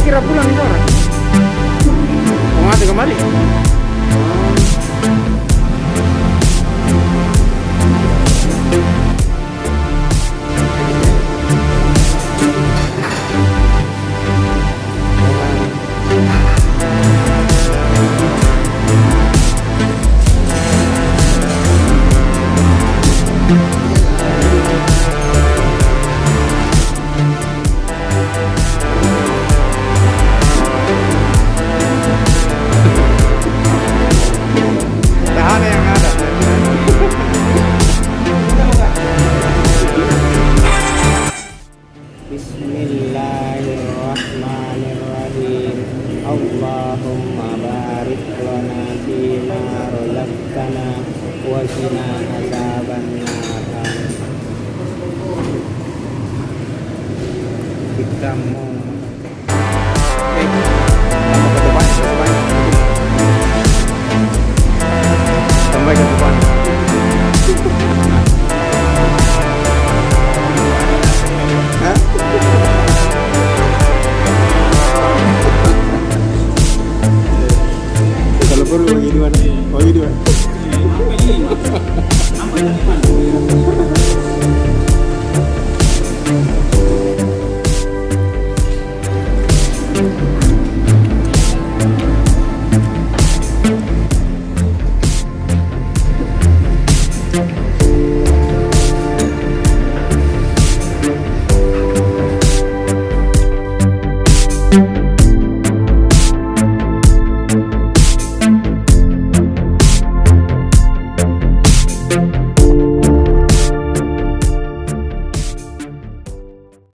Kira pulang itu orang. Mau ngati kembali. Bismillahirrahmanirrahim. Allahumma barik lana fima razaqtana wa qina adzabannar. Kita mau ke depan, sampai ke depan. Kalau perlu bagi dua, bagi dua.